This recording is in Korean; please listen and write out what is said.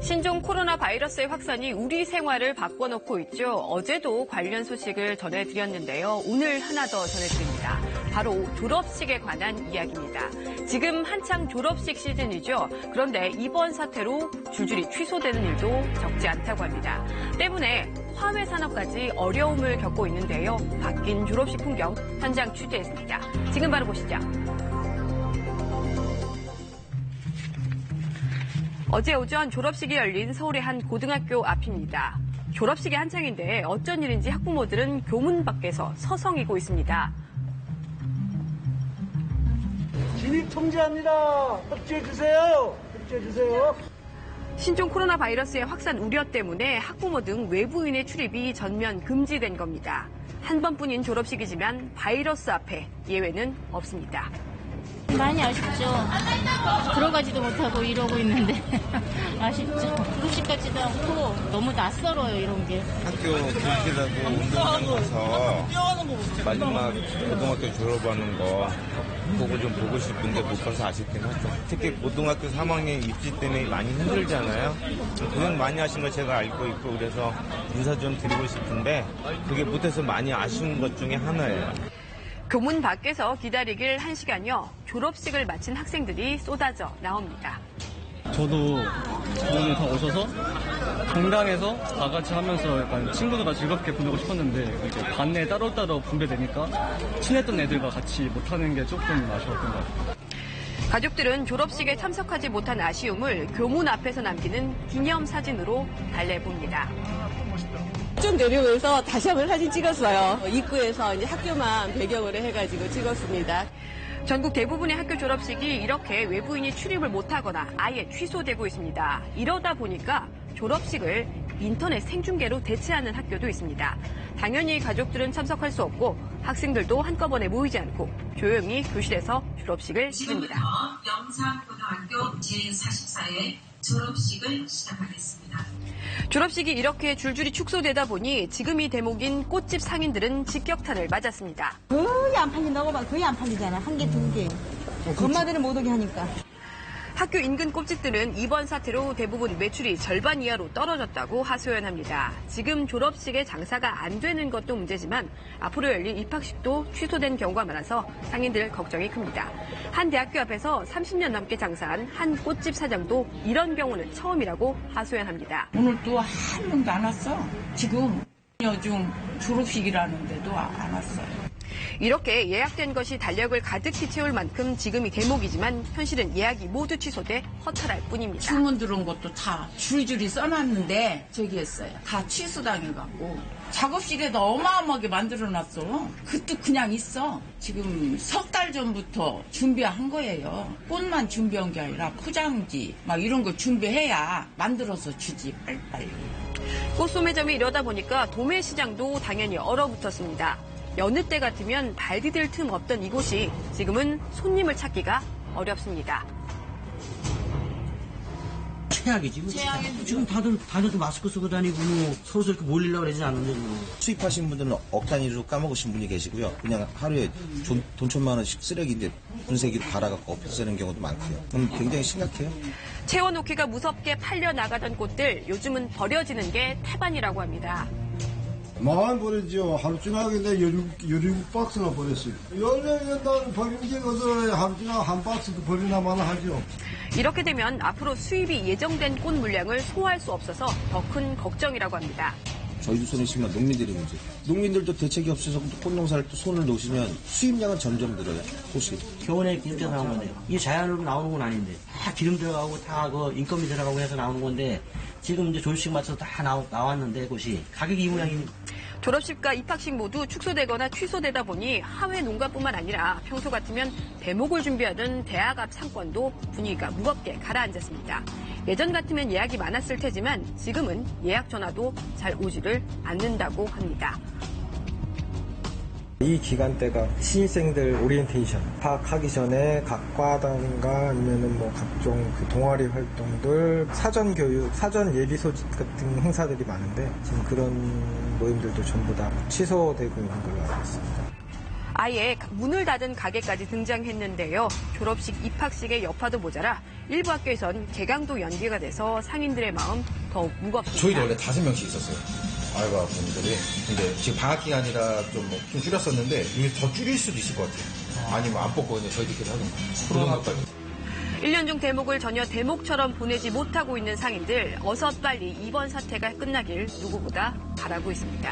신종 코로나 바이러스의 확산이 우리 생활을 바꿔놓고 있죠. 어제도 관련 소식을 전해드렸는데요. 오늘 하나 더 전해드립니다. 바로 졸업식에 관한 이야기입니다. 지금 한창 졸업식 시즌이죠. 그런데 이번 사태로 줄줄이 취소되는 일도 적지 않다고 합니다. 때문에 화훼 산업까지 어려움을 겪고 있는데요. 바뀐 졸업식 풍경 현장 취재했습니다. 지금 바로 보시죠. 어제 오전 졸업식이 열린 서울의 한 고등학교 앞입니다. 졸업식이 한창인데 어쩐 일인지 학부모들은 교문 밖에서 서성이고 있습니다. 진입 통제합니다. 협조해주세요. 협조해주세요. 신종 코로나 바이러스의 확산 우려 때문에 학부모 등 외부인의 출입이 전면 금지된 겁니다. 한 번뿐인 졸업식이지만 바이러스 앞에 예외는 없습니다. 많이 아쉽죠. 들어가지도 못하고 이러고 있는데 아쉽죠. 졸업식 같지도 않고 너무 낯설어요, 이런 게. 학교 교실하고 운동장 가서 마지막 고등학교 졸업하는 거 보고 좀 보고 싶은데 못 가서 아쉽긴 하죠. 특히 고등학교 3학년 입시 때문에 많이 힘들잖아요. 고생 많이 하신 거 제가 알고 있고 그래서 인사 좀 드리고 싶은데 그게 못해서 많이 아쉬운 것 중에 하나예요. 교문 밖에서 기다리길 1시간여 졸업식을 마친 학생들이 쏟아져 나옵니다. 저도 오늘 다 오셔서 강당에서 다 같이 하면서 약간 친구들과 즐겁게 보내고 싶었는데 이제 반에 따로따로 분배되니까 친했던 애들과 같이 못하는 게 조금 아쉬웠던 것 같아요. 가족들은 졸업식에 참석하지 못한 아쉬움을 교문 앞에서 남기는 기념사진으로 달래봅니다. 좀 내려오면서 다시 한번 사진 찍었어요. 입구에서 이제 학교만 배경으로 해가지고 찍었습니다. 전국 대부분의 학교 졸업식이 이렇게 외부인이 출입을 못하거나 아예 취소되고 있습니다. 이러다 보니까 졸업식을 인터넷 생중계로 대체하는 학교도 있습니다. 당연히 가족들은 참석할 수 없고 학생들도 한꺼번에 모이지 않고 조용히 교실에서 졸업식을 치릅니다. 지금부터 영산고등학교 제44회 졸업식을 시작하겠습니다. 졸업식이 이렇게 줄줄이 축소되다 보니 지금 이 대목인 꽃집 상인들은 직격탄을 맞았습니다. 거의 안 팔린다고 봐. 거의 안 팔리잖아. 한 개, 두 개. 엄마들은 못 오게 하니까. 학교 인근 꽃집들은 이번 사태로 대부분 매출이 절반 이하로 떨어졌다고 하소연합니다. 지금 졸업식에 장사가 안 되는 것도 문제지만 앞으로 열릴 입학식도 취소된 경우가 많아서 상인들 걱정이 큽니다. 한 대학교 앞에서 30년 넘게 장사한 한 꽃집 사장도 이런 경우는 처음이라고 하소연합니다. 오늘 또 한 명도 안 왔어. 지금 요즘 졸업식이라는데도 안 왔어요. 이렇게 예약된 것이 달력을 가득히 채울 만큼 지금이 대목이지만 현실은 예약이 모두 취소돼 허탈할 뿐입니다. 주문 들어온 것도 다 줄줄이 써놨는데 저기 했어요. 다 취소당해갖고 작업실에도 어마어마하게 만들어놨어. 그것도 그냥 있어. 지금 석 달 전부터 준비한 거예요. 꽃만 준비한 게 아니라 포장지 막 이런 거 준비해야 만들어서 주지 빨리빨리. 꽃소매점이 이러다 보니까 도매시장도 당연히 얼어붙었습니다. 여느 때 같으면 발 디딜 틈 없던 이곳이 지금은 손님을 찾기가 어렵습니다. 최악이지. 지금 다들 마스크 쓰고 다니고 서로 이렇게 몰리려고 그러지 않는데 수입하신 분들은 억 단위로 까먹으신 분이 계시고요. 그냥 하루에 돈 천만 원씩 쓰레기인데 분쇄기로 갈아갖고 없애는 경우도 많고요. 굉장히 심각해요. 채워놓기가 무섭게 팔려나가던 꽃들 요즘은 버려지는 게 태반이라고 합니다. 많이 버렸죠. 하루 지나게 17박스나 버렸어요. 14년간 버림제 것을 하루 지나 한 박스도 버리나 마나 하죠. 이렇게 되면 앞으로 수입이 예정된 꽃 물량을 소화할 수 없어서 더 큰 걱정이라고 합니다. 저희도 손에 심한 농민들이 문제. 농민들도 대책이 없어서 꽃농사를 또 손을 놓으시면 수입량은 점점 늘어요. 꽃이. 겨울에 이렇게 나온 건데요. 이게 자연으로 나오는 건 아닌데 다 기름 들어가고 다 인건비 들어가고 해서 나오는 건데 지금 이제 졸업식 맞춰서 다 나왔는데 꽃이 가격이 이 모양이. 졸업식과 입학식 모두 축소되거나 취소되다 보니 하회 농가뿐만 아니라 평소 같으면 대목을 준비하던 대학 앞 상권도 분위기가 무겁게 가라앉았습니다. 예전 같으면 예약이 많았을 테지만 지금은 예약 전화도 잘 오지를 않는다고 합니다. 이 기간대가 신입생들 오리엔테이션 파악하기 전에 각 과단과 아니면은 뭐 각종 그 동아리 활동들, 사전 교육, 사전 예비 소집 같은 행사들이 많은데 지금 그런 모임들도 전부 다 취소되고 있는 걸로 알고 있습니다. 아예 문을 닫은 가게까지 등장했는데요. 졸업식, 입학식의 여파도 모자라 일부 학교에선 개강도 연기가 돼서 상인들의 마음 더욱 무겁습니다. 저희도 원래 5명씩 있었어요. 알바분들이. 근데 지금 방학 기간이라 좀 줄였었는데 이게 더 줄일 수도 있을 것 같아요. 아니면 안 뽑고 그냥 저희들끼리 하던가. 1년 중 대목을 전혀 대목처럼 보내지 못하고 있는 상인들, 어서 빨리 이번 사태가 끝나길 누구보다 바라고 있습니다.